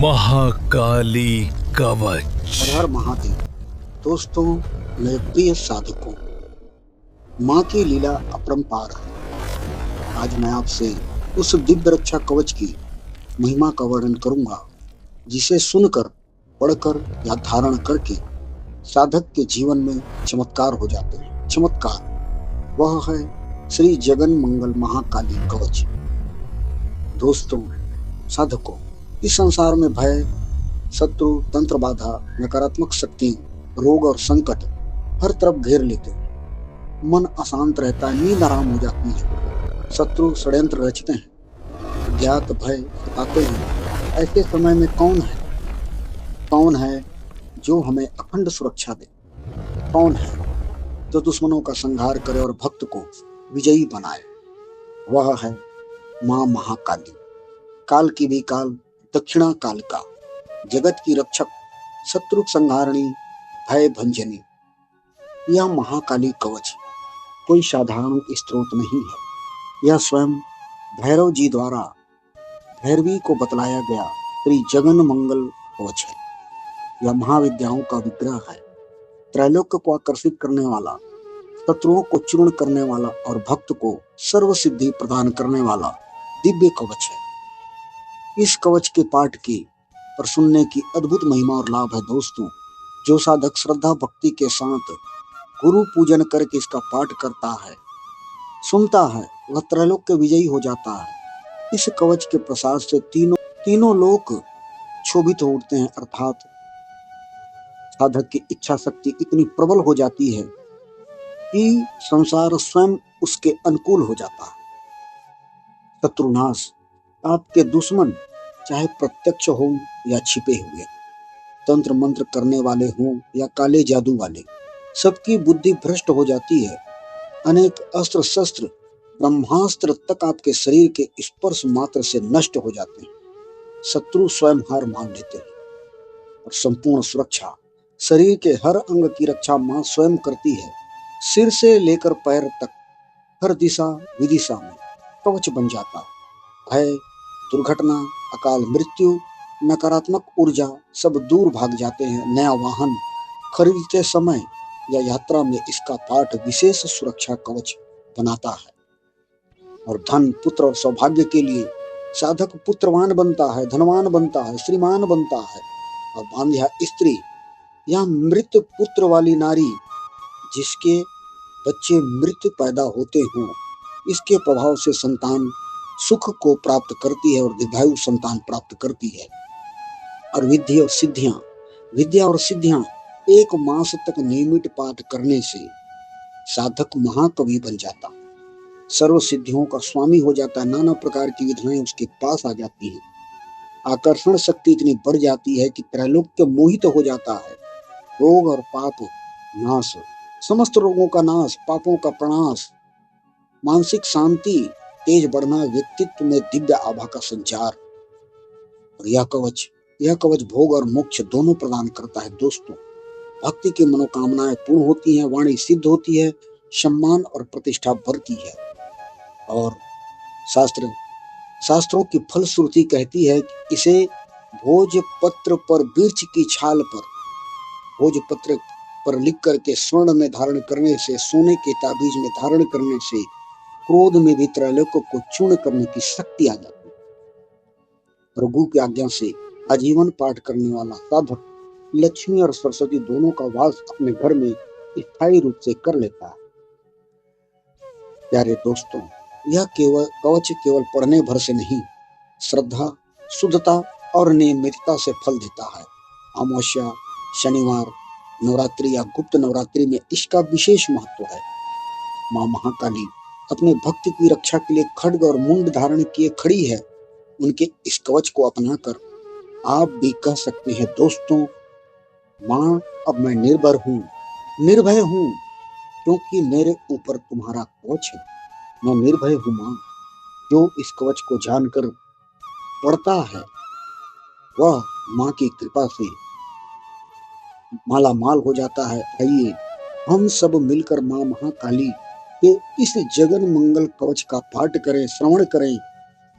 महाकाली कवच। हर हर महादेव। दोस्तों, मेरे प्रिय साधकों, माँ की लीला अपरंपार है। आज मैं आपसे उस दिव्य रक्षा कवच की महिमा का वर्णन करूंगा, जिसे सुनकर, पढ़कर या धारण करके साधक के जीवन में चमत्कार हो जाते हैं। चमत्कार वह है श्री जगन मंगल महाकाली कवच। दोस्तों, साधकों, इस संसार में भय, शत्रु, तंत्र बाधा, नकारात्मक शक्ति, रोग और संकट हर तरफ घेर लेते हैं। मन अशांत रहता है, नींद आराम हो जाती है, शत्रु षड्यंत्र रचते हैं, ज्ञात भय सताते हैं। ऐसे समय में कौन है जो हमें अखंड सुरक्षा दे? कौन है जो दुश्मनों का संहार करे और भक्त को विजयी बनाए? वह है माँ महाकाली, काल की भी काल, दक्षिणा काल का, जगत की रक्षक, शत्रु संहारणी, भय भंजनी। यह महाकाली कवच कोई साधारण स्त्रोत नहीं है। यह स्वयं भैरव जी द्वारा भैरवी को बतलाया गया श्री जगन मंगल कवच है। यह महाविद्याओं का विग्रह है, त्रैलोक्य को आकर्षित करने वाला, शत्रुओं को चूर्ण करने वाला और भक्त को सर्व सिद्धि प्रदान करने वाला दिव्य कवच है। इस कवच के पाठ की और सुनने की अद्भुत महिमा और लाभ है। दोस्तों, जो साधक श्रद्धा भक्ति के साथ गुरु पूजन करके इसका पाठ करता है, सुनता है, वह त्रैलोक्य विजयी हो जाता है। इस कवच के प्रसाद से तीनों लोक क्षोभित हो उठते हैं, अर्थात साधक की इच्छा शक्ति इतनी प्रबल हो जाती है कि संसार स्वयं उसके अनुकूल हो जाता है। शत्रुनाश, आपके दुश्मन चाहे प्रत्यक्ष हो या छिपे हुए, तंत्र मंत्र करने वाले हों या काले जादू वाले, सबकी बुद्धि भ्रष्ट हो जाती है। अनेक अस्त्र शस्त्र, ब्रह्मास्त्र तक आपके शरीर के स्पर्श मात्र से नष्ट हो जाते हैं। शत्रु स्वयं हार मान लेते हैं और संपूर्ण सुरक्षा, शरीर के हर अंग की रक्षा मां स्वयं करती है। सिर से लेकर पैर तक हर दिशा विदिशा में कवच बन जाता है। भय, दुर्घटना, अकाल मृत्यु, नकारात्मक ऊर्जा सब दूर भाग जाते हैं। नया वाहन खरीदते समय या यात्रा में इसका पाठ विशेष सुरक्षा कवच बनाता है। और धन, पुत्र और सौभाग्य के लिए साधक पुत्रवान बनता है, धनवान बनता है, श्रीमान बनता है। और बांध्या स्त्री या मृत पुत्र वाली नारी, जिसके बच्चे मृत पैदा होते हों, इसके प्रभाव से संतान सुख को प्राप्त करती है और दीर्घायु संतान प्राप्त करती है। और विद्या और सिद्धियां एक मास तक नियमित पाठ करने से साधक महाकवि बन जाता है, सर्व सिद्धियों का स्वामी हो जाता है। नाना प्रकार की विधाएं उसके पास आ जाती हैं। आकर्षण शक्ति इतनी बढ़ जाती है कि त्रैलोक्य मोहित हो जाता है। रोग और पाप नाश, समस्त रोगों का नाश, पापों का प्रणाश, मानसिक शांति, तेज बढ़ना, व्यक्तित्व में दिव्य आभा का संचार। और यह कवच भोग और मोक्ष दोनों प्रदान करता है। दोस्तों, भक्ति की मनोकामनाएं पूर्ण होती हैं, वाणी सिद्ध होती है, सम्मान और प्रतिष्ठा बढ़ती है। और शास्त्रों की फलश्रुति कहती है कि इसे भोजपत्र पर, वृक्ष की छाल पर, भोजपत्र पर लिख करके स्वर्ण में धारण करने से, सोने के ताबीज में धारण करने से क्रोध में भी त्रैलोक्य को चूर्ण करने की शक्ति आ जाती है। प्रभु की आज्ञा से आजीवन पाठ करने वाला साधक लक्ष्मी और सरस्वती दोनों का वास अपने घर में स्थायी रूप से कर लेता है। प्यारे दोस्तों, यह कवच केवल पढ़ने भर से नहीं, श्रद्धा, शुद्धता और नियमितता से फल देता है। अमावस्या, शनिवार, नवरात्रि या गुप्त नवरात्रि में इसका विशेष महत्व है। माँ महाकाली अपने भक्त की रक्षा के लिए खड्ग और मुंड धारण किए खड़ी है। उनके इस कवच को अपनाकर आप भी कह सकते हैं, दोस्तों, माँ, अब मैं निर्भय हूँ, क्योंकि मेरे ऊपर तुम्हारा कवच है। मैं निर्भय हूँ माँ। जो इस कवच को जानकर पढ़ता है, वह माँ की कृपा से माला माल हो जाता है। आइए हम सब मिलकर माँ महाकाली के इस जगन मंगल कवच का पाठ करें, श्रवण करें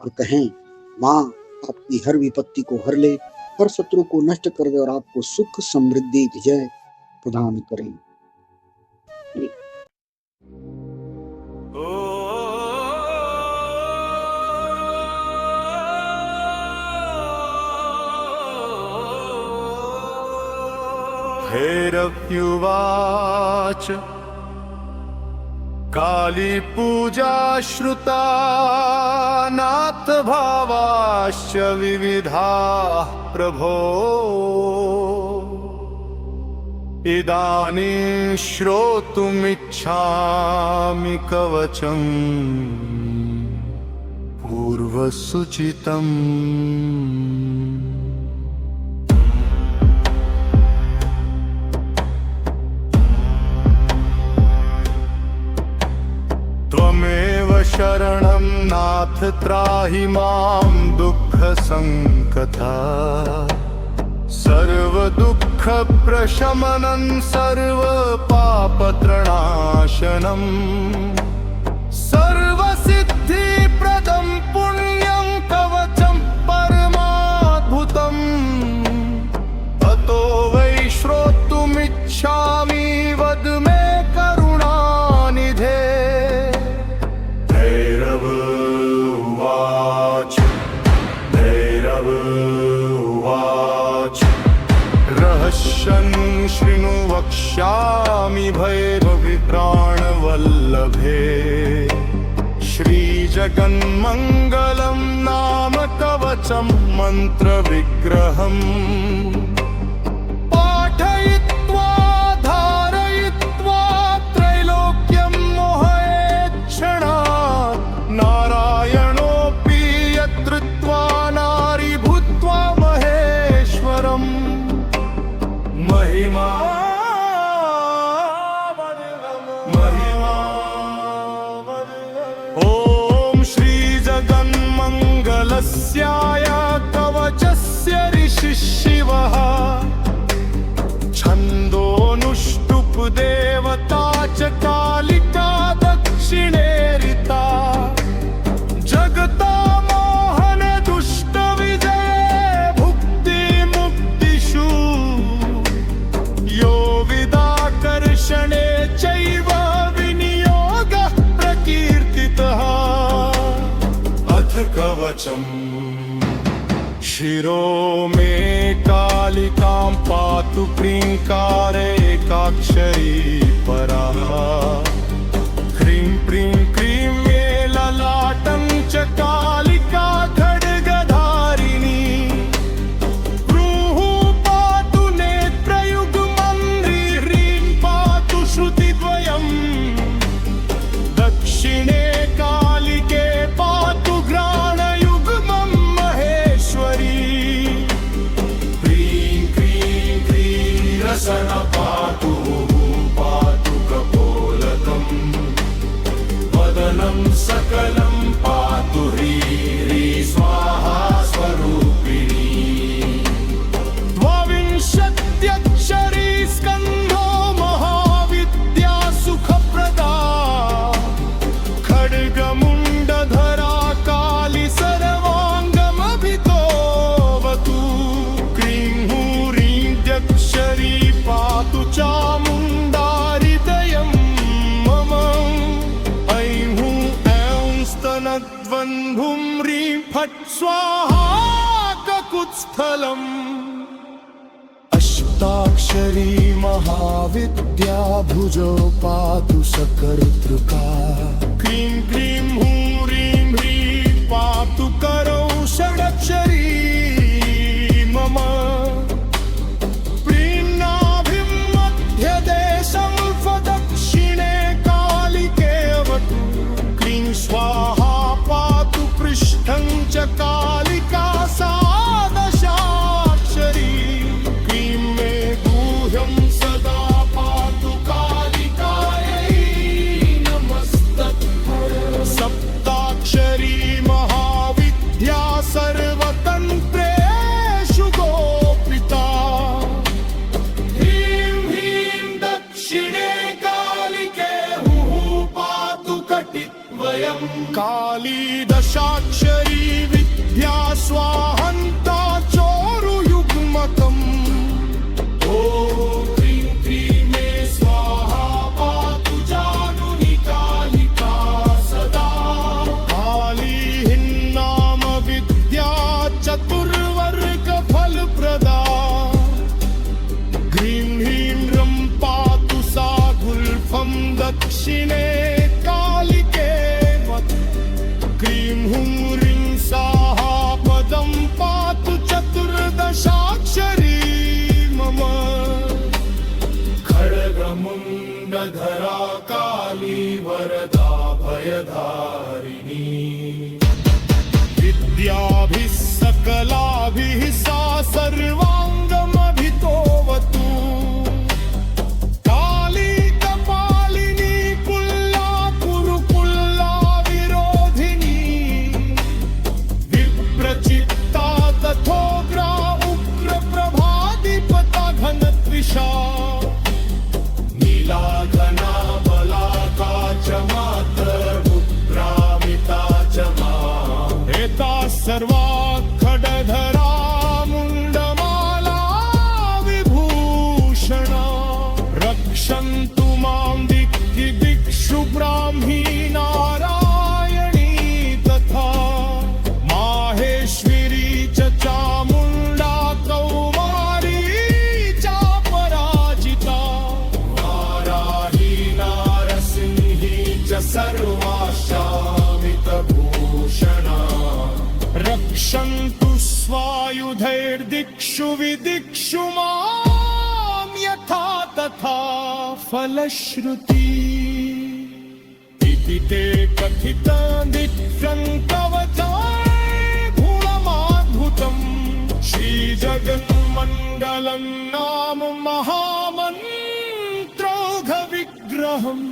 और कहें, माँ आपकी हर विपत्ति को हर ले, हर शत्रु को नष्ट कर दे और आपको सुख समृद्धि विजय प्रदान करें। भैरव्युवाच काली पूजा श्रुता नाथ भावाश्च विविधाः प्रभो इदानीं श्रोतुमिच्छामि कवचं पूर्वसूचितम्। त्वमेव शरणं नाथ त्राहि मां दुःखसङ्कटा सर्वदुःखप्रशमनं सर्वपापत्रणाशनं सर्वसिद्धिप्रदं पुण्यं कवचं परमाद्भुतम् ततो वै श्रोतुमिच्छामि वद मे करुणानिधे। रहस्यं शृणु वक्ष्यामि भैरवित्राणवल्लभे श्रीजगन्मङ्गलं नाम कवचं मन्त्रविग्रहम् पाठयित्वा धारयित्वा त्रैलोक्यं मोहयेक्षणात् नारायणोऽपि यत्कृत्वा नारी भूत्वा महेश्वरम् महिमा ॐ श्रीजगन्मङ्गलस्याय कवचस्य ऋषिः शिवः छन्दोनुष्टुप् देवता च कालिका दक्षिणेरिता जगता मोहन दुष्टविजये भुक्तिमुक्तिषु यो विदाकर्षणे चैव विनियोगः प्रकीर्तितः अथ कवचम् शिरो मे कालिकां पातु क्रीङ्कारे एकाक्षरी परा ह्रीं प्रीं क्रीं मे ललाटं च कालिका खड्गधारिणी भ्रूः पातु नेत्रयुग्मं ह्रीं पातु श्रुतिद्वयम् दक्षिणे कालिके पातु घ्राणयुग्मं महेश्वरी ह्रीं क्रीं क्रीं रसना पातु कपोलकम् वदनं सकलं पातु ह्रीं स्वाहा स्वरूपिणी द्वाविंशत्यक्षरी स्कन्धो महाविद्या सुखप्रदा खड्गमुण्डधरा काली सर्वाङ्गमभितोऽवतु क्रीं ह्रीं पातु चामुण्डारिदयं मम ऐं हूं ऐं स्तनद्वन्द्वुं ह्रीं फट् स्वाहा ककुत्स्थलम् अष्टाक्षरी महाविद्या भुजो पातु सकर्तृका क्रीं क्रीं हूं ह्रीं ह्रीं पातु करौ षडक्षरी मम प्रीन्नाभिं मध्यदेशं दक्षिणे कालिकेऽवतु क्रीं स्वाहा पातु पृष्ठं च कालिका सा दशाक्षरी क्रीं मे गुह्यं सदा पातु कालिकायै नमस्तत् धारिणी विद्याभिः सकलाभिः सा सर्वाङ्गमभितोऽवतु काली कपालिनी कुल्ला कुरुकुल्ला विरोधिनी विप्रचित्ता तथोग्रा उग्र प्रभाधिपता घनत्विषा नीला घना बलाका च मातर्पुत्रामिता च मा एता सर्वा खडधरा मुण्डमाला विभूषणा रक्षन्तु मां दिक्खि दिक्षु ब्राह्मी नारायणी तथा माहेश्वरी च चामुण्डा कौमारी चापराजिता वाराही नारसिंही च सर्वाशामितभूषणा रक्षन्तु स्वायुधैर्दिक्षु विदिक्षु मां यथा तथा फलश्रुति इति ते कथितं कवचाद्भुतम् श्रीजगन्मण्डलं नाम महामन्त्रौघ विग्रहम्